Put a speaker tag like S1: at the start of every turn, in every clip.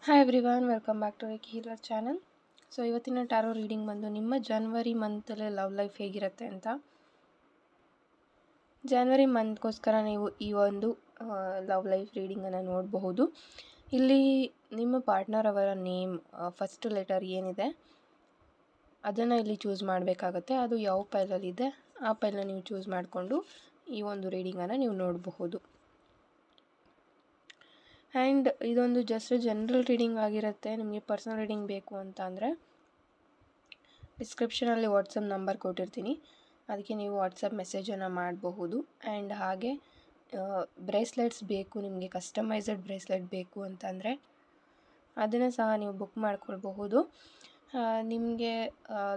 S1: Hi everyone, welcome back to reiki healer channel. So ಇವತ್ತಿನ tarot reading ಬಂದು ನಿಮ್ಮ ಜನವರಿ ಮಂತಲ್ಲಿ love life ಹೇಗಿರುತ್ತೆ ಅಂತ. ಜನವರಿ ಮಂತ್ಗೋಸ್ಕರ ನೀವು ಈ ಒಂದು ಲವ್ ಲೈಫ್ ರೀಡಿಂಗನ್ನು ನೋಡಬಹುದು. ಇಲ್ಲಿ ನಿಮ್ಮ ಪಾರ್ಟ್ನರ್ ಅವರ ನೇಮ್ ಫಸ್ಟ್ ಲೆಟರ್ ಏನಿದೆ ಅದನ್ನು ಇಲ್ಲಿ ಚೂಸ್ ಮಾಡಬೇಕಾಗತ್ತೆ. ಅದು ಯಾವ ಫೈಲಲ್ಲಿದೆ ಆ ಫೈಲನ್ನ ನೀವು ಚೂಸ್ ಮಾಡಿಕೊಂಡು ಈ ಒಂದು ರೀಡಿಂಗನ್ನು ನೀವು ನೋಡಬಹುದು. ಆ್ಯಂಡ್ ಇದೊಂದು ಜಸ್ಟ್ ಜನರಲ್ ರೀಡಿಂಗ್ ಆಗಿರುತ್ತೆ. ನಿಮಗೆ ಪರ್ಸನಲ್ ರೀಡಿಂಗ್ ಬೇಕು ಅಂತ ಅಂದರೆ ಡಿಸ್ಕ್ರಿಪ್ಷನಲ್ಲಿ ವಾಟ್ಸಪ್ ನಂಬರ್ ಕೊಟ್ಟಿರ್ತೀನಿ, ಅದಕ್ಕೆ ನೀವು ವಾಟ್ಸಪ್ ಮೆಸೇಜನ್ನು ಮಾಡಬಹುದು. ಆ್ಯಂಡ್ ಹಾಗೆ ಬ್ರೇಸ್ಲೆಟ್ಸ್ ಬೇಕು, ನಿಮಗೆ ಕಸ್ಟಮೈಸ್ಡ್ ಬ್ರೇಸ್ಲೆಟ್ ಬೇಕು ಅಂತಂದರೆ ಅದನ್ನು ಸಹ ನೀವು ಬುಕ್ ಮಾಡ್ಕೊಳ್ಬಹುದು. ನಿಮಗೆ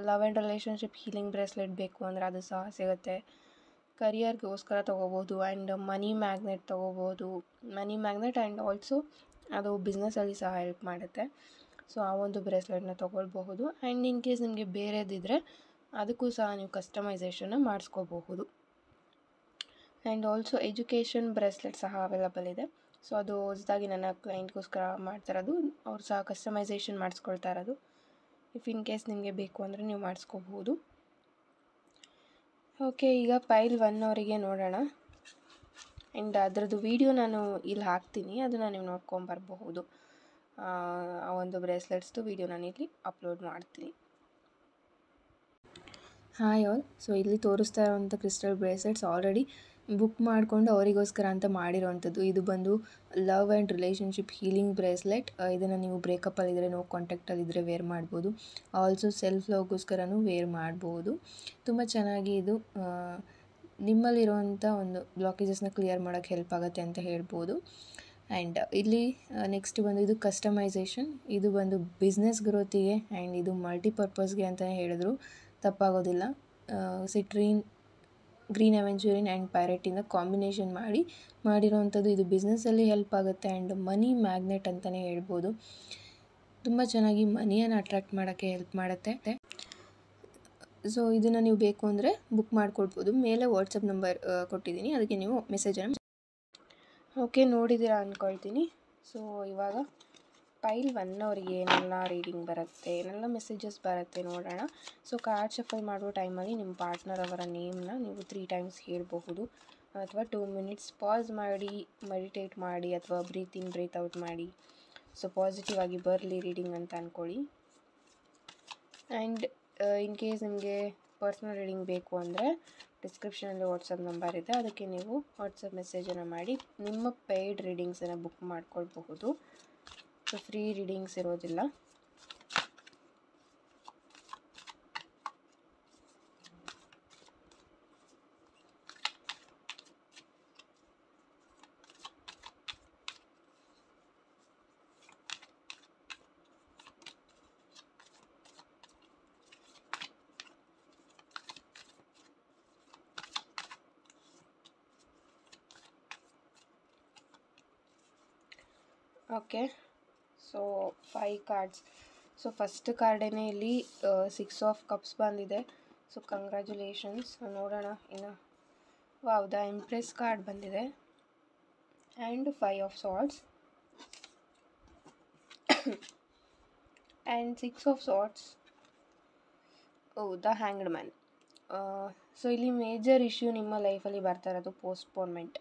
S1: love and relationship healing bracelet ಬೇಕು ಅಂದರೆ ಅದು ಸಹ ಸಿಗುತ್ತೆ. ಕರಿಯರ್ಗೋಸ್ಕರ ತೊಗೋಬೋದು. ಆ್ಯಂಡ್ ಮನಿ ಮ್ಯಾಗ್ನೆಟ್ ತೊಗೋಬೋದು. ಮನಿ ಮ್ಯಾಗ್ನೆಟ್ ಆ್ಯಂಡ್ ಆಲ್ಸೋ ಅದು ಬಿಸ್ನೆಸ್ಸಲ್ಲಿ ಸಹ ಹೆಲ್ಪ್ ಮಾಡುತ್ತೆ. ಸೊ ಆ ಒಂದು ಬ್ರೇಸ್ಲೆಟ್ನ ತೊಗೊಳ್ಬಹುದು. ಆ್ಯಂಡ್ ಇನ್ ಕೇಸ್ ನಿಮಗೆ ಬೇರೆದಿದ್ದರೆ ಅದಕ್ಕೂ ಸಹ ನೀವು ಕಸ್ಟಮೈಸೇಷನ್ನ ಮಾಡಿಸ್ಕೋಬಹುದು. ಆ್ಯಂಡ್ ಆಲ್ಸೋ ಎಜುಕೇಷನ್ ಬ್ರೇಸ್ಲೆಟ್ ಸಹ ಅವೈಲಬಲ್ ಇದೆ. ಸೊ ಅದು ಹೊಸದಾಗಿ ನನ್ನ ಕ್ಲೈಂಟ್ಗೋಸ್ಕರ ಮಾಡ್ತಾಯಿರೋದು, ಅವ್ರು ಸಹ ಕಸ್ಟಮೈಸೇಷನ್ ಮಾಡಿಸ್ಕೊಳ್ತಾ ಇರೋದು. ಇಫ್ ಇನ್ ಕೇಸ್ ನಿಮಗೆ ಬೇಕು ಅಂದರೆ ನೀವು ಮಾಡಿಸ್ಕೋಬಹುದು. ಓಕೆ, ಈಗ ಫೈಲ್ 1 ಅವರಿಗೆ ನೋಡೋಣ. ಆ್ಯಂಡ್ ಅದರದ್ದು ವಿಡಿಯೋ ನಾನು ಇಲ್ಲಿ ಹಾಕ್ತೀನಿ, ಅದನ್ನು ನೀವು ನೋಡ್ಕೊಂಬರ್ಬಹುದು. ಆ ಒಂದು ಬ್ರೇಸ್ಲೆಟ್ಸ್ದು ವಿಡಿಯೋ ನಾನು ಇಲ್ಲಿ ಅಪ್ಲೋಡ್ ಮಾಡ್ತೀನಿ. Hi all. ಸೊ ಇಲ್ಲಿ ತೋರಿಸ್ತಾ ಇರೋವಂಥ ಕ್ರಿಸ್ಟಲ್ ಬ್ರೇಸ್ಲೆಟ್ಸ್ ಆಲ್ರೆಡಿ ಬುಕ್ ಮಾಡಿಕೊಂಡು ಅವರಿಗೋಸ್ಕರ ಅಂತ ಮಾಡಿರೋವಂಥದ್ದು. ಇದು ಬಂದು love and relationship healing bracelet. ಇದನ್ನು ನೀವು ಬ್ರೇಕಪ್ಪಲ್ಲಿದ್ದರೆ, ನೋ ಕಾಂಟ್ಯಾಕ್ಟಲ್ಲಿದ್ದರೆ ವೇರ್ ಮಾಡ್ಬೋದು. ಆಲ್ಸೋ ಸೆಲ್ಫ್ ಲವ್ಗೋಸ್ಕರನೂ ವೇರ್ ಮಾಡ್ಬೋದು. ತುಂಬ ಚೆನ್ನಾಗಿ ಇದು ನಿಮ್ಮಲ್ಲಿರುವಂಥ ಒಂದು ಬ್ಲಾಕೇಜಸ್ನ ಕ್ಲಿಯರ್ ಮಾಡೋಕ್ಕೆ ಹೆಲ್ಪ್ ಆಗುತ್ತೆ ಅಂತ ಹೇಳ್ಬೋದು. ಆ್ಯಂಡ್ ಇಲ್ಲಿ ನೆಕ್ಸ್ಟ್ ಬಂದು ಇದು ಕಸ್ಟಮೈಸೇಷನ್. ಇದು ಬಂದು ಬಿಸ್ನೆಸ್ ಗ್ರೋತಿಗೆ ಆ್ಯಂಡ್ ಇದು ಮಲ್ಟಿಪರ್ಪಸ್ಗೆ ಅಂತಲೇ ಹೇಳಿದ್ರು ತಪ್ಪಾಗೋದಿಲ್ಲ. ಸಿಟ್ರೀನ್, ಗ್ರೀನ್ ಅವೆಂಚೂರಿನ್ ಆ್ಯಂಡ್ ಪೈರೆಟಿಂದ ಕಾಂಬಿನೇಷನ್ ಮಾಡಿರೋವಂಥದ್ದು. ಇದು ಬಿಸ್ನೆಸ್ಸಲ್ಲಿ ಹೆಲ್ಪ್ ಆಗುತ್ತೆ. ಆ್ಯಂಡ್ ಮನಿ ಮ್ಯಾಗ್ನೆಟ್ ಅಂತಲೇ ಹೇಳ್ಬೋದು. ತುಂಬ ಚೆನ್ನಾಗಿ ಮನಿಯನ್ನು ಅಟ್ರ್ಯಾಕ್ಟ್ ಮಾಡೋಕ್ಕೆ ಹೆಲ್ಪ್ ಮಾಡುತ್ತೆ. ಸೊ ಇದನ್ನು ನೀವು ಬೇಕು ಅಂದರೆ ಬುಕ್ ಮಾಡ್ಕೊಳ್ಬೋದು. ಮೇಲೆ ವಾಟ್ಸಪ್ ನಂಬರ್ ಕೊಟ್ಟಿದ್ದೀನಿ, ಅದಕ್ಕೆ ನೀವು ಮೆಸೇಜನ್ನು ಓಕೆ ನೋಡಿದ್ದೀರಾ ಅಂದ್ಕೊಳ್ತೀನಿ. ಸೊ ಇವಾಗ ಫೈಲ್ 1 ಅವರಿಗೆ ಏನೆಲ್ಲ ರೀಡಿಂಗ್ ಬರುತ್ತೆ, ಏನೆಲ್ಲ ಮೆಸೇಜಸ್ ಬರುತ್ತೆ ನೋಡೋಣ. ಸೊ ಕಾರ್ಡ್ ಶಫಲ್ ಮಾಡುವ ಟೈಮಲ್ಲಿ ನಿಮ್ಮ ಪಾರ್ಟ್ನರ್ ಅವರ ನೇಮ್ನ ನೀವು 3 ಟೈಮ್ಸ್ ಹೇಳಬಹುದು, ಅಥವಾ 2 ಮಿನಿಟ್ಸ್ ಪಾಸ್ ಮಾಡಿ ಮೆಡಿಟೇಟ್ ಮಾಡಿ, ಅಥವಾ ಬ್ರೀತ್ ಇನ್ ಬ್ರೀತ್ ಔಟ್ ಮಾಡಿ. ಸೊ ಪಾಸಿಟಿವ್ ಆಗಿ ಬರಲಿ ರೀಡಿಂಗ್ ಅಂತ ಅಂದ್ಕೊಳ್ಳಿ. ಆ್ಯಂಡ್ ಇನ್ ಕೇಸ್ ನಿಮಗೆ ಪರ್ಸ್ನಲ್ ರೀಡಿಂಗ್ ಬೇಕು ಅಂದರೆ ಡಿಸ್ಕ್ರಿಪ್ಷನಲ್ಲಿ ವಾಟ್ಸಪ್ ನಂಬರ್ ಇದೆ, ಅದಕ್ಕೆ ನೀವು ವಾಟ್ಸಪ್ ಮೆಸೇಜನ್ನು ಮಾಡಿ ನಿಮ್ಮ ಪೇಯ್ಡ್ ರೀಡಿಂಗ್ಸನ್ನು ಬುಕ್ ಮಾಡ್ಕೊಳ್ಬಹುದು. ಸೊ ಫ್ರೀ ರೀಡಿಂಗ್ಸ್ ಇರೋದಿಲ್ಲ. Okay, so 5 cards. So first ಕಾರ್ಡೇನೆ ಇಲ್ಲಿ 6 ಆಫ್ ಕಪ್ಸ್ ಬಂದಿದೆ. So congratulations. ನೋಡೋಣ ಇನ್ನು. ವಾವ್, ದ ಎಂಪ್ರೆಸ್ ಕಾರ್ಡ್ ಬಂದಿದೆ. And 5 of swords and 6 of swords. The hanged man. So ಇಲ್ಲಿ ಮೇಜರ್ ಇಶ್ಯೂ ನಿಮ್ಮ ಲೈಫಲ್ಲಿ ಬರ್ತಾ ಇರೋದು ಪೋಸ್ಟ್ಪೋನ್ಮೆಂಟ್.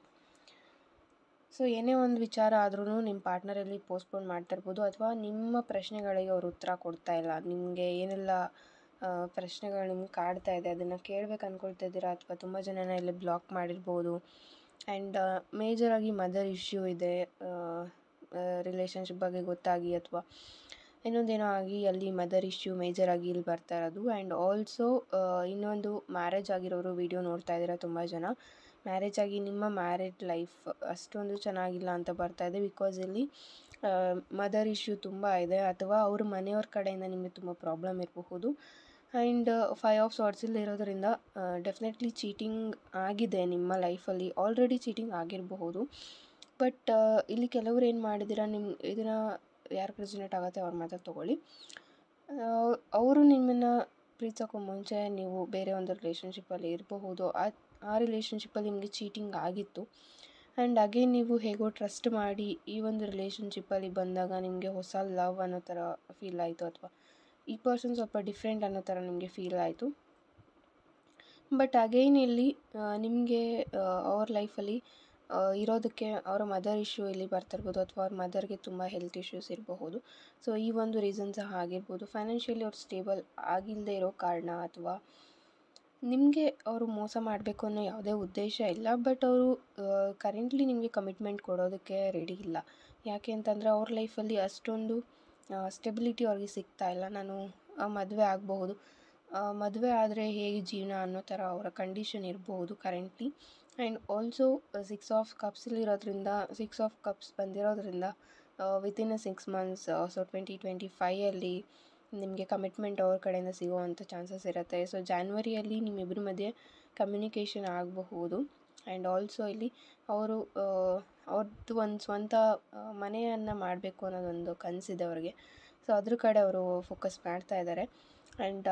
S1: ಸೊ ಏನೇ ಒಂದು ವಿಚಾರ ಆದ್ರೂ ನಿಮ್ಮ ಪಾರ್ಟ್ನರಲ್ಲಿ ಪೋಸ್ಟ್ಪೋನ್ ಮಾಡ್ತಾ ಇರ್ಬೋದು, ಅಥವಾ ನಿಮ್ಮ ಪ್ರಶ್ನೆಗಳಿಗೆ ಅವರು ಉತ್ತರ ಕೊಡ್ತಾ ಇಲ್ಲ. ನಿಮಗೆ ಏನೆಲ್ಲ ಪ್ರಶ್ನೆಗಳು ನಿಮ್ಗೆ ಕಾಡ್ತಾ ಇದೆ ಅದನ್ನು ಕೇಳಬೇಕು ಅಂದ್ಕೊಳ್ತಾ ಇದ್ದೀರಾ, ಅಥವಾ ತುಂಬ ಜನನ ಇಲ್ಲಿ ಬ್ಲಾಕ್ ಮಾಡಿರ್ಬೋದು. ಆ್ಯಂಡ್ ಮೇಜರಾಗಿ ಮದರ್ ಇಶ್ಯೂ ಇದೆ, ರಿಲೇಷನ್ಶಿಪ್ ಬಗ್ಗೆ ಗೊತ್ತಾಗಿ ಅಥವಾ ಇನ್ನೊಂದೇನೋ ಆಗಿ ಅಲ್ಲಿ ಮದರ್ ಇಶ್ಯೂ ಮೇಜರಾಗಿ ಇಲ್ಲಿ ಬರ್ತಾ ಇರೋದು. ಆ್ಯಂಡ್ ಆಲ್ಸೋ ಇನ್ನೊಂದು ಮ್ಯಾರೇಜ್ ಆಗಿರೋರು ವಿಡಿಯೋ ನೋಡ್ತಾ ಇದ್ದೀರಾ ತುಂಬ ಜನ. ಮ್ಯಾರೇಜ್ ಆಗಿ ನಿಮ್ಮ ಮ್ಯಾರೇಜ್ ಲೈಫ್ ಅಷ್ಟೊಂದು ಚೆನ್ನಾಗಿಲ್ಲ ಅಂತ ಬರ್ತಾ ಇದೆ. ಬಿಕಾಸ್ ಇಲ್ಲಿ ಮದರ್ ಇಶ್ಯೂ ತುಂಬ ಇದೆ, ಅಥವಾ ಅವ್ರ ಮನೆಯವ್ರ ಕಡೆಯಿಂದ ನಿಮಗೆ ತುಂಬ ಪ್ರಾಬ್ಲಮ್ ಇರಬಹುದು. ಆ್ಯಂಡ್ 5 ಆಫ್ ಸಾರ್ಡ್ಸ್ ಇಲ್ಲಿ ಇರೋದರಿಂದ ಡೆಫಿನೆಟ್ಲಿ ಚೀಟಿಂಗ್ ಆಗಿದೆ ನಿಮ್ಮ ಲೈಫಲ್ಲಿ. ಆಲ್ರೆಡಿ ಚೀಟಿಂಗ್ ಆಗಿರಬಹುದು. ಬಟ್ ಇಲ್ಲಿ ಕೆಲವರು ಏನು ಮಾಡಿದ್ದೀರಾ, ಇದನ್ನು ಯಾರು ರೆಸೊನೇಟ್ ಆಗುತ್ತೆ ಅವ್ರು ಮಾತ್ರ ತೊಗೊಳ್ಳಿ. ಅವರು ನಿಮ್ಮನ್ನು ಪ್ರೀತಿಸೋಕ್ಕೂ ಮುಂಚೆ ನೀವು ಬೇರೆ ಒಂದು ರಿಲೇಷನ್ಶಿಪ್ಪಲ್ಲಿ ಇರಬಹುದು. ಆ ರಿಲೇಷನ್ಶಿಪ್ಪಲ್ಲಿ ನಿಮಗೆ ಚೀಟಿಂಗ್ ಆಗಿತ್ತು. ಆ್ಯಂಡ್ ಅಗೇನ್ ನೀವು ಹೇಗೋ ಟ್ರಸ್ಟ್ ಮಾಡಿ ಈ ಒಂದು ರಿಲೇಷನ್ಶಿಪ್ಪಲ್ಲಿ ಬಂದಾಗ ನಿಮಗೆ ಹೊಸ ಲವ್ ಅನ್ನೋ ಥರ ಫೀಲ್ ಆಯಿತು, ಅಥವಾ ಈ ಪರ್ಸನ್ ಸ್ವಲ್ಪ ಡಿಫ್ರೆಂಟ್ ಅನ್ನೋ ಥರ ನಿಮಗೆ ಫೀಲ್ ಆಯಿತು. ಬಟ್ ಅಗೈನ್ ಇಲ್ಲಿ ನಿಮಗೆ ಅವ್ರ ಲೈಫಲ್ಲಿ ಇರೋದಕ್ಕೆ ಅವರ ಮದರ್ ಇಶ್ಯೂ ಇಲ್ಲಿ ಬರ್ತಿರ್ಬೋದು, ಅಥವಾ ಅವ್ರ ಮದರ್ಗೆ ತುಂಬ ಹೆಲ್ತ್ ಇಶ್ಯೂಸ್ ಇರಬಹುದು. ಸೊ ಈ ಒಂದು ರೀಸನ್ ಸಹ ಆಗಿರ್ಬೋದು. ಫೈನಾನ್ಷಿಯಲಿ ಅವ್ರು ಸ್ಟೇಬಲ್ ಆಗಿಲ್ಲದೆ ಇರೋ ಕಾರಣ, ಅಥವಾ ನಿಮಗೆ ಅವರು ಮೋಸ ಮಾಡಬೇಕು ಅನ್ನೋ ಯಾವುದೇ ಉದ್ದೇಶ ಇಲ್ಲ, ಬಟ್ ಅವರು ಕರೆಂಟ್ಲಿ ನಿಮಗೆ ಕಮಿಟ್ಮೆಂಟ್ ಕೊಡೋದಕ್ಕೆ ರೆಡಿ ಇಲ್ಲ. ಯಾಕೆ ಅಂತಂದರೆ ಅವ್ರ ಲೈಫಲ್ಲಿ ಅಷ್ಟೊಂದು ಸ್ಟೆಬಿಲಿಟಿ ಅವ್ರಿಗೆ ಸಿಗ್ತಾ ಇಲ್ಲ. ನಾನು ಮದುವೆ ಆಗಬಹುದು, ಮದುವೆ ಆದರೆ ಹೇಗೆ ಜೀವನ ಅನ್ನೋ ಥರ ಅವರ ಕಂಡೀಷನ್ ಇರಬಹುದು currently. And also 6 of cups ಬಂದಿರೋದ್ರಿಂದ ವಿತಿನ್ 6 ಮಂತ್ಸ್, ಸೊ 2025ಅಲ್ಲಿ ನಿಮಗೆ ಕಮಿಟ್ಮೆಂಟ್ ಅವ್ರ ಕಡೆಯಿಂದ ಸಿಗೋವಂಥ ಚಾನ್ಸಸ್ ಇರುತ್ತೆ. ಸೊ ಜಾನ್ವರಿಯಲ್ಲಿ ನಿಮ್ಮಿಬ್ಬರ ಮಧ್ಯೆ ಕಮ್ಯುನಿಕೇಷನ್ ಆಗಬಹುದು. ಆ್ಯಂಡ್ ಆಲ್ಸೋ ಇಲ್ಲಿ ಅವರು ಅವ್ರದ್ದು ಒಂದು ಸ್ವಂತ ಮನೆಯನ್ನು ಮಾಡಬೇಕು ಅನ್ನೋದೊಂದು ಕನಸಿದೆ ಅವ್ರಿಗೆ. ಸೊ ಅದ್ರ ಕಡೆ ಅವರು ಫೋಕಸ್ ಮಾಡ್ತಾ ಇದ್ದಾರೆ. ಆ್ಯಂಡ್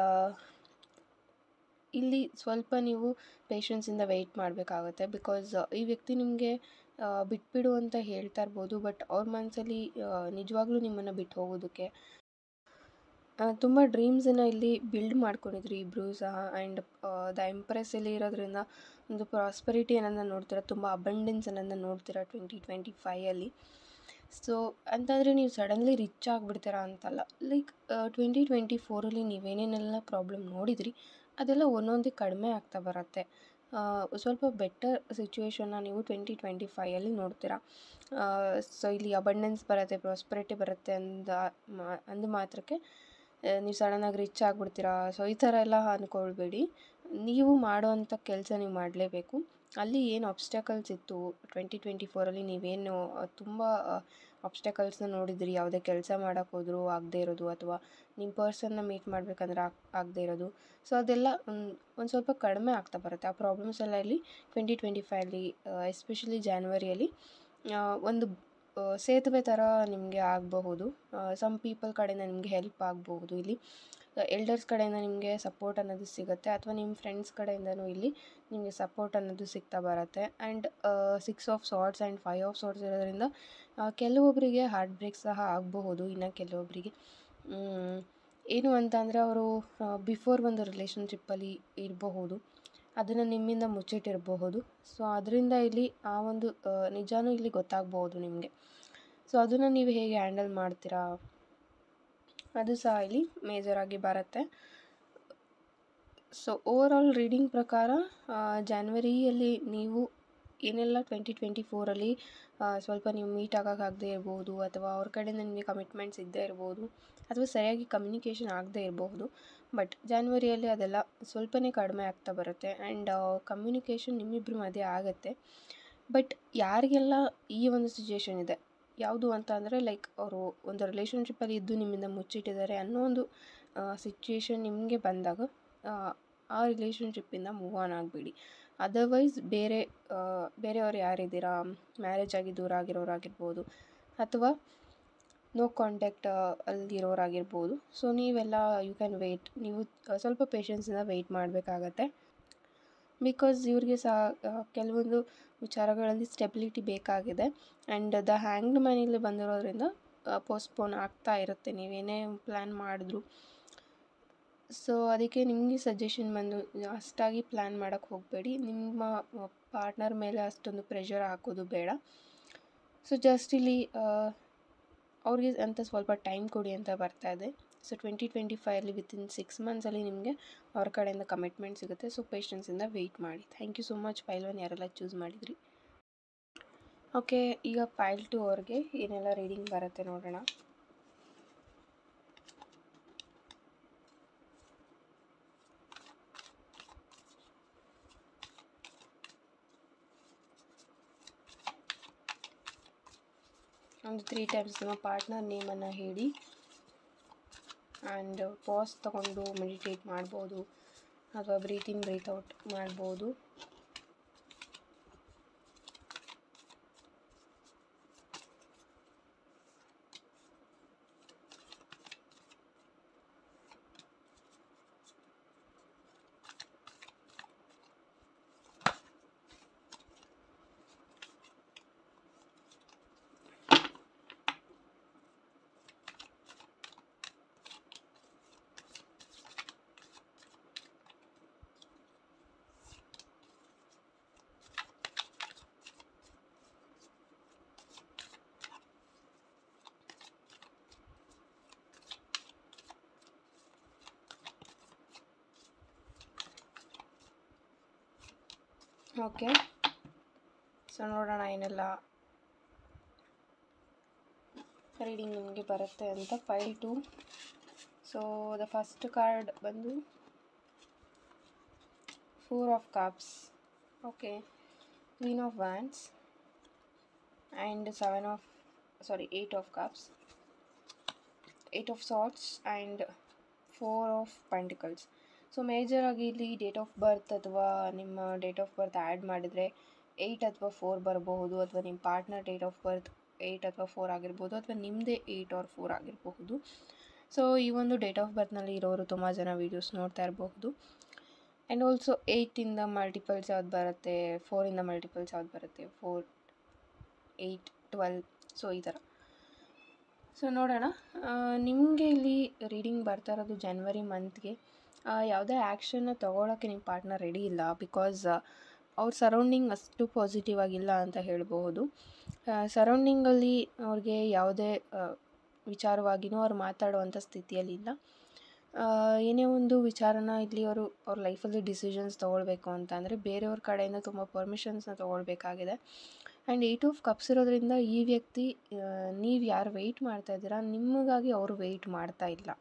S1: ಇಲ್ಲಿ ಸ್ವಲ್ಪ ನೀವು ಪೇಷನ್ಸಿಂದ ವೆಯ್ಟ್ ಮಾಡಬೇಕಾಗುತ್ತೆ. ಬಿಕಾಸ್ ಈ ವ್ಯಕ್ತಿ ನಿಮಗೆ ಬಿಟ್ಬಿಡು ಅಂತ ಹೇಳ್ತಾ ಇರ್ಬೋದು, ಬಟ್ ಅವ್ರ ಮನಸ್ಸಲ್ಲಿ ನಿಜವಾಗ್ಲೂ ನಿಮ್ಮನ್ನು ಬಿಟ್ಟು ಹೋಗೋದಕ್ಕೆ ತುಂಬ ಡ್ರೀಮ್ಸನ್ನು ಇಲ್ಲಿ ಬಿಲ್ಡ್ ಮಾಡ್ಕೊಂಡಿದ್ರು ಇಬ್ಬರು ಸಹ. ಆ್ಯಂಡ್ ದ ಎಂಪ್ರೆಸ್ಸಲ್ಲಿ ಇರೋದ್ರಿಂದ ಒಂದು ಪ್ರಾಸ್ಪರಿಟಿ ಅನ್ನೋದನ್ನ ನೋಡ್ತೀರಾ, ತುಂಬ ಅಬಂಡೆನ್ಸ್ ಅನ್ನೋದನ್ನ ನೋಡ್ತೀರಾ 2025ಅಲ್ಲಿ. ಸೊ ಅಂತಂದರೆ ನೀವು ಸಡನ್ಲಿ ರಿಚ್ ಆಗಿಬಿಡ್ತೀರಾ ಅಂತಲ್ಲ. ಲೈಕ್ 2024ಅಲ್ಲಿ ನೀವೇನೇನೆಲ್ಲ ಪ್ರಾಬ್ಲಮ್ ನೋಡಿದ್ರಿ ಅದೆಲ್ಲ ಒಂದೊಂದೇ ಕಡಿಮೆ ಆಗ್ತಾ ಬರುತ್ತೆ. ಸ್ವಲ್ಪ ಬೆಟರ್ ಸಿಚುವೇಶನ್ನ ನೀವು 2025ಅಲ್ಲಿ ನೋಡ್ತೀರಾ. ಸೊ ಇಲ್ಲಿ ಅಬಂಡೆನ್ಸ್ ಬರುತ್ತೆ, ಪ್ರಾಸ್ಪರಿಟಿ ಬರುತ್ತೆ ಅಂದ ಮಾತ್ರಕ್ಕೆ ನೀವು ಸಡನ್ನಾಗಿ ರಿಚ್ ಆಗಿಬಿಡ್ತೀರಾ. ಸೊ ಈ ಥರ ಎಲ್ಲ ಅಂದ್ಕೊಳ್ಬೇಡಿ. ನೀವು ಮಾಡೋವಂಥ ಕೆಲಸ ನೀವು ಮಾಡಲೇಬೇಕು. ಅಲ್ಲಿ ಏನು ಆಬ್ಸ್ಟಕಲ್ಸ್ ಇತ್ತು 2024ಅಲ್ಲಿ, ನೀವೇನು ತುಂಬ ಆಬ್ಸ್ಟಕಲ್ಸ್ನ ನೋಡಿದ್ರಿ, ಯಾವುದೇ ಕೆಲಸ ಮಾಡೋಕ್ಕೆ ಹೋದರೂ ಆಗದೇ ಇರೋದು, ಅಥವಾ ನಿಮ್ಮ ಪರ್ಸನ್ನ ಮೀಟ್ ಮಾಡಬೇಕಂದ್ರೆ ಆಗದೇ ಇರೋದು. ಸೊ ಅದೆಲ್ಲ ಒಂದು ಸ್ವಲ್ಪ ಕಡಿಮೆ ಆಗ್ತಾ ಬರುತ್ತೆ. ಆ ಪ್ರಾಬ್ಲಮ್ಸ್ ಎಲ್ಲ ಇಲ್ಲಿ 2025ಅಲ್ಲಿ ಎಸ್ಪೆಷಲಿ ಜಾನ್ವರಿಯಲ್ಲಿ ಒಂದು ಸೇತುವೆ ಥರ ನಿಮಗೆ ಆಗಬಹುದು. ಸಮ್ ಪೀಪಲ್ ಕಡೆಯಿಂದ ನಿಮಗೆ ಹೆಲ್ಪ್ ಆಗಬಹುದು. ಇಲ್ಲಿ ಎಲ್ಡರ್ಸ್ ಕಡೆಯಿಂದ ನಿಮಗೆ ಸಪೋರ್ಟ್ ಅನ್ನೋದು ಸಿಗುತ್ತೆ, ಅಥವಾ ನಿಮ್ಮ ಫ್ರೆಂಡ್ಸ್ ಕಡೆಯಿಂದನೂ ಇಲ್ಲಿ ನಿಮಗೆ ಸಪೋರ್ಟ್ ಅನ್ನೋದು ಸಿಗ್ತಾ ಬರುತ್ತೆ. And 6 of swords and 5 of ಸಾರ್ಡ್ಸ್ ಇರೋದ್ರಿಂದ ಕೆಲವೊಬ್ಬರಿಗೆ ಹಾರ್ಟ್ ಬ್ರೇಕ್ ಸಹ ಆಗಬಹುದು. ಇನ್ನು ಕೆಲವೊಬ್ಬರಿಗೆ ಏನು ಅಂತ ಅಂದರೆ ಅವರು ಬಿಫೋರ್ ಒಂದು ರಿಲೇಷನ್ಶಿಪ್ಪಲ್ಲಿ ಇರಬಹುದು, ಅದನ್ನು ನಿಮ್ಮಿಂದ ಮುಚ್ಚಿಟ್ಟಿರಬಹುದು. ಸೊ ಅದರಿಂದ ಇಲ್ಲಿ ಆ ಒಂದು ನಿಜಾನೂ ಇಲ್ಲಿ ಗೊತ್ತಾಗಬಹುದು ನಿಮಗೆ. ಸೊ ಅದನ್ನು ನೀವು ಹೇಗೆ ಹ್ಯಾಂಡಲ್ ಮಾಡ್ತೀರಾ ಅದು ಸಹ ಇಲ್ಲಿ ಮೇಜರಾಗಿ ಬರುತ್ತೆ. ಸೊ ಓವರಾಲ್ ರೀಡಿಂಗ್ ಪ್ರಕಾರ ಜಾನ್ವರಿಯಲ್ಲಿ ನೀವು ಏನೆಲ್ಲ 2024ಅಲ್ಲಿ ಸ್ವಲ್ಪ ನೀವು ಮೀಟ್ ಆಗೋಕ್ಕಾಗದೇ ಇರ್ಬೋದು, ಅಥವಾ ಅವ್ರ ಕಡೆಯಿಂದ ನಿಮಗೆ ಕಮಿಟ್ಮೆಂಟ್ ಸಿಗದೇ ಇರ್ಬೋದು, ಅಥವಾ ಸರಿಯಾಗಿ ಕಮ್ಯುನಿಕೇಷನ್ ಆಗದೇ ಇರಬಹುದು. ಬಟ್ ಜಾನ್ವರಿಯಲ್ಲಿ ಅದೆಲ್ಲ ಸ್ವಲ್ಪನೇ ಕಡಿಮೆ ಆಗ್ತಾ ಬರುತ್ತೆ. ಆ್ಯಂಡ್ ಕಮ್ಯುನಿಕೇಷನ್ ನಿಮ್ಮಿಬ್ಬರ ಮಧ್ಯೆ ಆಗುತ್ತೆ. ಬಟ್ ಯಾರಿಗೆಲ್ಲ ಈ ಒಂದು ಸಿಚುವೇಶನ್ ಇದೆ, ಯಾವುದು ಅಂತ ಅಂದರೆ ಲೈಕ್ ಅವರು ಒಂದು ರಿಲೇಷನ್ಶಿಪ್ಪಲ್ಲಿ ಇದ್ದು ನಿಮ್ಮಿಂದ ಮುಚ್ಚಿಟ್ಟಿದ್ದಾರೆ ಅನ್ನೋ ಒಂದು ಸಿಚುವೇಶನ್ ನಿಮಗೆ ಬಂದಾಗ ಆ ರಿಲೇಷನ್ಶಿಪ್ಪಿಂದ ಮೂವ್ ಆನ್ ಆಗಿಬಿಡಿ. ಅದರ್ವೈಸ್ ಬೇರೆಯವ್ರು ಯಾರಿದ್ದೀರಾ, ಮ್ಯಾರೇಜ್ ಆಗಿ ದೂರ ಆಗಿರೋರಾಗಿರ್ಬೋದು, ಅಥವಾ ನೋ ಕಾಂಟ್ಯಾಕ್ಟ್ ಅಲ್ಲಿರೋರಾಗಿರ್ಬೋದು. ಸೊ ನೀವೆಲ್ಲ ಯು ಕ್ಯಾನ್ ವೆಯ್ಟ್. ನೀವು ಸ್ವಲ್ಪ ಪೇಷನ್ಸಿಂದ ವೆಯ್ಟ್ ಮಾಡಬೇಕಾಗತ್ತೆ. ಬಿಕಾಸ್ ಇವ್ರಿಗೆ ಸಹ ಕೆಲವೊಂದು ವಿಚಾರಗಳಲ್ಲಿ ಸ್ಟೆಬಿಲಿಟಿ ಬೇಕಾಗಿದೆ. ಆ್ಯಂಡ್ ದ ಹ್ಯಾಂಗ್ಡ್ ಮ್ಯಾನ್ ಬಂದಿರೋದ್ರಿಂದ ಪೋಸ್ಟ್ಪೋನ್ ಆಗ್ತಾ ಇರುತ್ತೆ ನೀವೇನೇ ಪ್ಲ್ಯಾನ್ ಮಾಡಿದ್ರು. ಸೊ ಅದಕ್ಕೆ ನಿಮಗೆ ಸಜೆಷನ್ ಬಂದು ಅಷ್ಟಾಗಿ ಪ್ಲ್ಯಾನ್ ಮಾಡೋಕ್ಕೆ ಹೋಗಬೇಡಿ. ನಿಮ್ಮ ಪಾರ್ಟ್ನರ್ ಮೇಲೆ ಅಷ್ಟೊಂದು ಪ್ರೆಷರ್ ಹಾಕೋದು ಬೇಡ. ಸೊ ಜಸ್ಟ್ ಇಲ್ಲಿ ಅವ್ರಿಗೆ ಅಂತ ಸ್ವಲ್ಪ ಟೈಮ್ ಕೊಡಿ ಅಂತ ಬರ್ತಾ ಇದೆ. ಸೊ 2025ಅಲ್ಲಿ ವಿತಿನ್ 6 ಮಂತ್ಸಲ್ಲಿ ನಿಮಗೆ ಅವ್ರ ಕಡೆಯಿಂದ ಕಮಿಟ್ಮೆಂಟ್ ಸಿಗುತ್ತೆ. ಸೊ ಪೇಷನ್ಸಿಂದ ವೆಯ್ಟ್ ಮಾಡಿ. Thank you so much. Pile 1 ಯಾರೆಲ್ಲ ಚೂಸ್ ಮಾಡಿದ್ರಿ. ಓಕೆ, ಈಗ ಫೈಲ್ 2 ಅವ್ರಿಗೆ ಏನೆಲ್ಲ ರೀಡಿಂಗ್ ಬರುತ್ತೆ ನೋಡೋಣ. ಒಂದು 3 ಟೈಮ್ಸ್ ನಿಮ್ಮ ಪಾರ್ಟ್ನರ್ ನೇಮನ್ನು ಹೇಳಿ. ಆ್ಯಂಡ್ ಪಾಸ್ ತೊಗೊಂಡು ಮೆಡಿಟೇಟ್ ಮಾಡ್ಬೋದು, ಅಥವಾ ಬ್ರೀತ್ ಇನ್ ಬ್ರೀತ್ ಔಟ್ ಮಾಡ್ಬೋದು. ಓಕೆ, ಸೊ ನೋಡೋಣ ಏನೆಲ್ಲ ರೀಡಿಂಗ್ ನಿಮಗೆ ಬರುತ್ತೆ ಅಂತ. Pile 2. So the first card ಬಂದು 4 of cups. Okay, queen of wands and 8 of cups, 8 of swords and 4 of pentacles. So ಮೇಜರಾಗಿ ಇಲ್ಲಿ ಡೇಟ್ ಆಫ್ ಬರ್ತ್ ಅಥವಾ ನಿಮ್ಮ ಡೇಟ್ ಆಫ್ ಬರ್ತ್ ಆ್ಯಡ್ ಮಾಡಿದರೆ 8 ಅಥವಾ 4 ಬರಬಹುದು, ಅಥವಾ ನಿಮ್ಮ ಪಾರ್ಟ್ನರ್ ಡೇಟ್ ಆಫ್ ಬರ್ತ್ 8 ಅಥವಾ 4 ಆಗಿರ್ಬೋದು, ಅಥವಾ ನಿಮ್ಮದೇ 8 or 4 ಆಗಿರಬಹುದು. ಸೊ ಈ ಒಂದು ಡೇಟ್ ಆಫ್ ಬರ್ತ್ನಲ್ಲಿ ಇರೋರು ತುಂಬ ಜನ ವೀಡಿಯೋಸ್ ನೋಡ್ತಾ ಇರಬಹುದು. ಆ್ಯಂಡ್ ಆಲ್ಸೋ 8ಇಂದ ಮಲ್ಟಿಪಲ್ಸ್ ಯಾವ್ದು ಬರುತ್ತೆ, 4ಇಂದ ಮಲ್ಟಿಪಲ್ಸ್ ಯಾವ್ದು ಬರುತ್ತೆ, 4, 8, 12. ಸೊ ಈ ಥರ. ಸೊ ನೋಡೋಣ. ನಿಮಗೆ ಇಲ್ಲಿ ರೀಡಿಂಗ್ ಬರ್ತಾ ಇರೋದು ಜನವರಿ ಮಂತ್ಗೆ. ಯಾವುದೇ ಆ್ಯಕ್ಷನ್ನ ತೊಗೊಳಕ್ಕೆ ನಿಮ್ಮ ಪಾರ್ಟ್ನರ್ ರೆಡಿ ಇಲ್ಲ, ಬಿಕಾಸ್ ಅವ್ರ ಸರೌಂಡಿಂಗ್ ಅಷ್ಟು ಪಾಸಿಟಿವ್ ಆಗಿಲ್ಲ ಅಂತ ಹೇಳ್ಬೋದು. ಸರೌಂಡಿಂಗಲ್ಲಿ ಅವ್ರಿಗೆ ಯಾವುದೇ ವಿಚಾರವಾಗಿಯೂ ಅವ್ರು ಮಾತಾಡುವಂಥ ಸ್ಥಿತಿಯಲ್ಲಿಲ್ಲ. ಏನೇ ಒಂದು ವಿಚಾರನ ಇಲ್ಲಿ ಅವ್ರ ಲೈಫಲ್ಲಿ ಡಿಸಿಷನ್ಸ್ ತೊಗೊಳ್ಬೇಕು ಅಂತ ಅಂದರೆ ಬೇರೆಯವ್ರ ಕಡೆಯಿಂದ ತುಂಬ ಪರ್ಮಿಷನ್ಸ್ನ ತೊಗೊಳ್ಬೇಕಾಗಿದೆ. ಆ್ಯಂಡ್ 8 ಆಫ್ ಕಪ್ಸ್ ಇರೋದ್ರಿಂದ ಈ ವ್ಯಕ್ತಿ, ನೀವು ಯಾರು ವೆಯ್ಟ್ ಮಾಡ್ತಾ ಇದ್ದೀರಾ ನಿಮಗಾಗಿ ಅವರು ವೆಯ್ಟ್ ಮಾಡ್ತಾ ಇಲ್ಲ.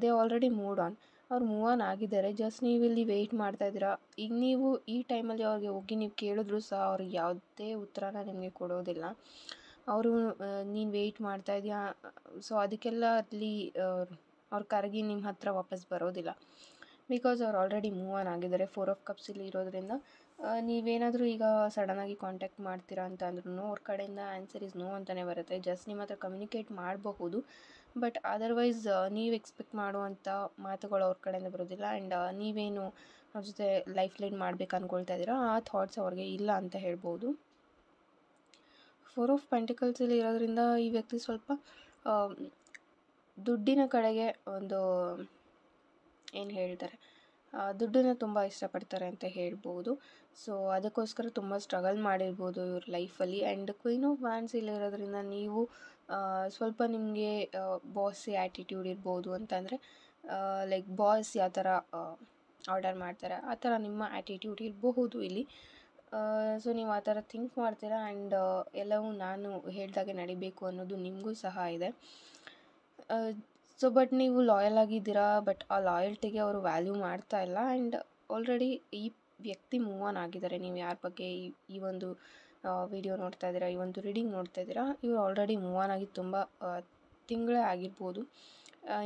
S1: They already moved on. ಅವ್ರು ಮೂವ್ ಆನ್ ಆಗಿದ್ದಾರೆ. ಜಸ್ಟ್ ನೀವು ಇಲ್ಲಿ ವೆಯ್ಟ್ ಮಾಡ್ತಾ ಇದ್ದೀರಾ. ಈಗ ನೀವು ಈ ಟೈಮಲ್ಲಿ ಅವ್ರಿಗೆ ಹೋಗಿ ನೀವು ಕೇಳಿದ್ರು ಸಹ ಅವ್ರಿಗೆ ಯಾವುದೇ ಉತ್ತರನ ನಿಮಗೆ ಕೊಡೋದಿಲ್ಲ. ಅವರು ನೀನು ವೆಯ್ಟ್ ಮಾಡ್ತಾ ಇದೆಯಾ, ಸೊ ಅದಕ್ಕೆಲ್ಲ ಅಲ್ಲಿ ಅವ್ರು ಕರಗಿ ನಿಮ್ಮ ಹತ್ರ ವಾಪಸ್ ಬರೋದಿಲ್ಲ, ಬಿಕಾಸ್ ಅವ್ರು ಆಲ್ರೆಡಿ ಮೂವ್ ಆನ್ ಆಗಿದ್ದಾರೆ. 4 ಆಫ್ ಕಪ್ಸ್ ಇಲ್ಲಿ ಇರೋದ್ರಿಂದ ನೀವೇನಾದರೂ ಈಗ ಸಡನ್ನಾಗಿ ಕಾಂಟ್ಯಾಕ್ಟ್ ಮಾಡ್ತೀರಾ ಅಂತ ಅಂದ್ರೂ ಅವ್ರ ಕಡೆಯಿಂದ ಆನ್ಸರ್ ಇಸ್ ನೋ ಅಂತಲೇ ಬರುತ್ತೆ. ಜಸ್ಟ್ ನಿಮ್ಮ ಹತ್ರ ಕಮ್ಯುನಿಕೇಟ್ ಮಾಡಬಹುದು, ಬಟ್ ಅದರ್ವೈಸ್ ನೀವು ಎಕ್ಸ್ಪೆಕ್ಟ್ ಮಾಡುವಂಥ ಮಾತುಗಳು ಅವ್ರ ಕಡೆಯಿಂದ ಬರೋದಿಲ್ಲ. ಆ್ಯಂಡ್ ನೀವೇನು ಅವ್ರ ಜೊತೆ ಲೈಫ್ ಲೀಡ್ ಮಾಡಬೇಕು ಅಂದ್ಕೊಳ್ತಾ ಇದ್ದೀರಾ ಆ ಥಾಟ್ಸ್ ಅವ್ರಿಗೆ ಇಲ್ಲ ಅಂತ ಹೇಳ್ಬೋದು. 4 ಆಫ್ ಪೆಂಟಿಕಲ್ಸಲ್ಲಿ ಇರೋದ್ರಿಂದ ಈ ವ್ಯಕ್ತಿ ಸ್ವಲ್ಪ ದುಡ್ಡಿನ ಕಡೆಗೆ ಒಂದು ಏನು ಹೇಳ್ತಾರೆ, ದುಡ್ಡನ್ನು ತುಂಬ ಇಷ್ಟಪಡ್ತಾರೆ ಅಂತ ಹೇಳ್ಬೋದು. ಸೊ ಅದಕ್ಕೋಸ್ಕರ ತುಂಬ ಸ್ಟ್ರಗಲ್ ಮಾಡಿರ್ಬೋದು ಇವ್ರ ಲೈಫಲ್ಲಿ. ಆ್ಯಂಡ್ ಕ್ವೀನ್ ಆಫ್ ವ್ಯಾಂಡ್ಸ್ ಇಲ್ಲಿರೋದ್ರಿಂದ ನೀವು ಸ್ವಲ್ಪ ನಿಮಗೆ ಬಾಸಿ ಆ್ಯಟಿಟ್ಯೂಡ್ ಇರ್ಬೋದು. ಅಂತಂದರೆ ಲೈಕ್ ಬಾಸ್ ಯಾವ ಥರ ಆರ್ಡರ್ ಮಾಡ್ತಾರೆ ಆ ಥರ ನಿಮ್ಮ ಆ್ಯಟಿಟ್ಯೂಡ್ ಇರಬಹುದು ಇಲ್ಲಿ. ಸೊ ನೀವು ಆ ಥರ ಥಿಂಕ್ ಮಾಡ್ತೀರಾ. ಆ್ಯಂಡ್ ಎಲ್ಲವೂ ನಾನು ಹೇಳ್ದಾಗೆ ನಡಿಬೇಕು ಅನ್ನೋದು ನಿಮಗೂ ಸಹ ಇದೆ. ಸೊ ಬಟ್ ನೀವು ಲಾಯಲ್ ಆಗಿದ್ದೀರಾ, ಬಟ್ ಆ ಲಾಯಲ್ಟಿಗೆ ಅವರು ವ್ಯಾಲ್ಯೂ ಮಾಡ್ತಾ ಇಲ್ಲ. ಆ್ಯಂಡ್ ಆಲ್ರೆಡಿ ಈ ವ್ಯಕ್ತಿ ಮೂವ್ ಆನ್ ಆಗಿದ್ದಾರೆ. ನೀವು ಯಾರ ಬಗ್ಗೆ ಈ ಒಂದು ವಿಡಿಯೋ ನೋಡ್ತಾ ಇದ್ದೀರಾ, ಈ ಒಂದು ರೀಡಿಂಗ್ ನೋಡ್ತಾ ಇದ್ದೀರಾ, ಇವರು ಆಲ್ರೆಡಿ ಮೂವ್ ಆನ್ ಆಗಿ ತುಂಬ ತಿಂಗಳೇ ಆಗಿರ್ಬೋದು.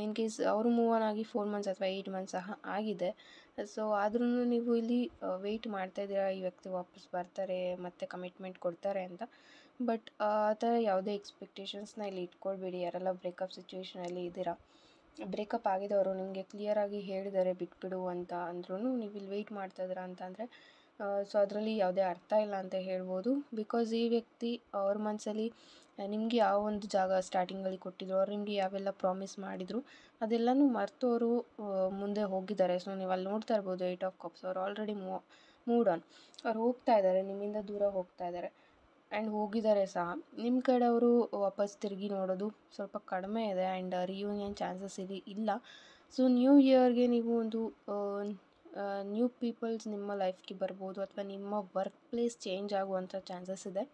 S1: ಇನ್ ಕೇಸ್ ಅವರು ಮೂವ್ ಆನ್ ಆಗಿ 4 months ಅಥವಾ 8 months ಸಹ ಆಗಿದೆ. ಸೊ ಆದ್ರೂ ನೀವು ಇಲ್ಲಿ ವೆಯ್ಟ್ ಮಾಡ್ತಾಯಿದ್ದೀರಾ ಈ ವ್ಯಕ್ತಿ ವಾಪಸ್ ಬರ್ತಾರೆ ಮತ್ತು ಕಮಿಟ್ಮೆಂಟ್ ಕೊಡ್ತಾರೆ ಅಂತ. ಬಟ್ ಆ ಥರ ಯಾವುದೇ ಎಕ್ಸ್ಪೆಕ್ಟೇಷನ್ಸ್ನ ಇಲ್ಲಿ ಇಟ್ಕೊಳ್ಬೇಡಿ. ಯಾರೆಲ್ಲ ಬ್ರೇಕಪ್ ಸಿಚುವೇಷನಲ್ಲಿ ಇದ್ದೀರಾ, ಬ್ರೇಕಪ್ ಆಗಿದವರು ನಿಮಗೆ ಕ್ಲಿಯರಾಗಿ ಹೇಳಿದ್ದಾರೆ ಬಿಟ್ಬಿಡು ಅಂತ ಅಂದ್ರೂ ನೀವು ಇಲ್ಲಿ ವೆಯ್ಟ್ ಮಾಡ್ತಾಯಿದ್ದೀರಾ ಅಂತ ಅಂದರೆ ಸೊ ಅದರಲ್ಲಿ ಯಾವುದೇ ಅರ್ಥ ಇಲ್ಲ ಅಂತ ಹೇಳ್ಬೋದು. ಬಿಕಾಸ್ ಈ ವ್ಯಕ್ತಿ ಅವ್ರ ಮನಸ್ಸಲ್ಲಿ ನಿಮಗೆ ಯಾವ ಒಂದು ಜಾಗ ಸ್ಟಾರ್ಟಿಂಗಲ್ಲಿ ಕೊಟ್ಟಿದ್ರು, ಅವ್ರು ನಿಮಗೆ ಯಾವೆಲ್ಲ ಪ್ರಾಮಿಸ್ ಮಾಡಿದರು ಅದೆಲ್ಲನೂ ಮರೆತು ಅವರು ಮುಂದೆ ಹೋಗಿದ್ದಾರೆ. ಸೊ ನೀವು ಅಲ್ಲಿ ನೋಡ್ತಾ ಇರ್ಬೋದು 8 ಆಫ್ ಕಪ್ಸ್. ಅವ್ರು ಆಲ್ರೆಡಿ ಮೂವ್ಡ್ ಆನ್. ಅವ್ರು ಹೋಗ್ತಾ ಇದ್ದಾರೆ, ನಿಮ್ಮಿಂದ ದೂರ ಹೋಗ್ತಾ ಇದ್ದಾರೆ. ಆ್ಯಂಡ್ ಹೋಗಿದ್ದಾರೆ ಸಹ. ನಿಮ್ಮ ಕಡೆ ಅವರು ವಾಪಸ್ ತಿರುಗಿ ನೋಡೋದು ಸ್ವಲ್ಪ ಕಡಿಮೆ ಇದೆ. ಆ್ಯಂಡ್ ರಿಯೂನಿಯನ್ ಚಾನ್ಸಸ್ ಇಲ್ಲಿ ಇಲ್ಲ. ಸೊ ನ್ಯೂ ಇಯರ್ಗೆ ನೀವು ಒಂದು ನ್ಯೂ ಪೀಪಲ್ಸ್ ನಿಮ್ಮ ಲೈಫ್ಗೆ ಬರ್ಬೋದು, ಅಥವಾ ನಿಮ್ಮ ವರ್ಕ್ ಪ್ಲೇಸ್ ಚೇಂಜ್ ಆಗುವಂಥ ಚಾನ್ಸಸ್ ಇದೆ.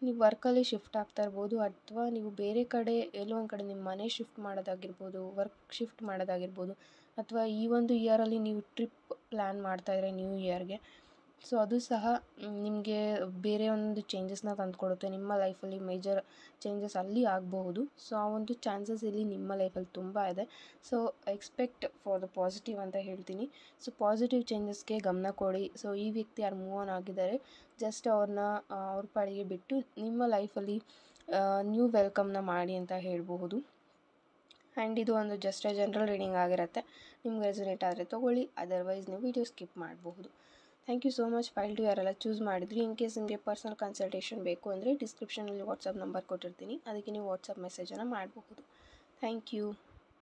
S1: ನೀವು ವರ್ಕಲ್ಲಿ ಶಿಫ್ಟ್ ಆಗ್ತಾ ಇರ್ಬೋದು, ಅಥವಾ ನೀವು ಬೇರೆ ಕಡೆ ಎಲ್ಲೋ ಒಂದು ಕಡೆ ನಿಮ್ಮ ಮನೆ ಶಿಫ್ಟ್ ಮಾಡೋದಾಗಿರ್ಬೋದು, ವರ್ಕ್ ಶಿಫ್ಟ್ ಮಾಡೋದಾಗಿರ್ಬೋದು, ಅಥವಾ ಈ ಒಂದು ಇಯರಲ್ಲಿ ನೀವು ಟ್ರಿಪ್ ಪ್ಲ್ಯಾನ್ ಮಾಡ್ತಾಯಿದ್ರೆ ನ್ಯೂ ಇಯರ್ಗೆ. ಸೊ ಅದು ಸಹ ನಿಮಗೆ ಬೇರೆ ಒಂದು ಚೇಂಜಸ್ನ ತಂದುಕೊಡುತ್ತೆ. ನಿಮ್ಮ ಲೈಫಲ್ಲಿ ಮೇಜರ್ ಚೇಂಜಸ್ ಅಲ್ಲಿ ಆಗಬಹುದು. ಸೊ ಆ ಒಂದು ಚಾನ್ಸಸ್ ಇಲ್ಲಿ ನಿಮ್ಮ ಲೈಫಲ್ಲಿ ತುಂಬ ಇದೆ. So expect for the positive ಅಂತ ಹೇಳ್ತೀನಿ. ಸೊ ಪಾಸಿಟಿವ್ ಚೇಂಜಸ್ಗೆ ಗಮನ ಕೊಡಿ. ಸೊ ಈ ವ್ಯಕ್ತಿ ಯಾರು ಮೂವ್ ಆನ್ ಆಗಿದ್ದಾರೆ, ಜಸ್ಟ್ ಅವ್ರನ್ನ ಅವ್ರ ಪಾಡಿಗೆ ಬಿಟ್ಟು ನಿಮ್ಮ ಲೈಫಲ್ಲಿ ನ್ಯೂ ವೆಲ್ಕಮ್ನ ಮಾಡಿ ಅಂತ ಹೇಳಬಹುದು. ಆ್ಯಂಡ್ ಇದು ಒಂದು ಜಸ್ಟ್ ಜನರಲ್ ರೀಡಿಂಗ್ ಆಗಿರುತ್ತೆ. ನಿಮ್ಗೆ ರೆಸೊನೇಟ್ ಆದರೆ ತೊಗೊಳ್ಳಿ, ಅದರ್ವೈಸ್ ನೀವು ವಿಡಿಯೋ ಸ್ಕಿಪ್ ಮಾಡಬಹುದು. Thank you so much. Pile 2 ಯಾರೆಲ್ಲ ಚೂಸ್ ಮಾಡಿದ್ರಿ. ಇನ್ ಕೇಸ್ ನಿಮಗೆ ಪರ್ಸನಲ್ ಕನ್ಸಲ್ಟೇಷನ್ ಬೇಕು ಅಂದರೆ ಡಿಸ್ಕ್ರಿಪ್ಷನಲ್ಲಿ ವಾಟ್ಸಪ್ ನಂಬರ್ ಕೊಟ್ಟಿರ್ತೀನಿ, ಅದಕ್ಕೆ ನೀವು ವಾಟ್ಸಪ್ ಮೆಸೇಜನ್ನು ಮಾಡಬಹುದು. Thank you.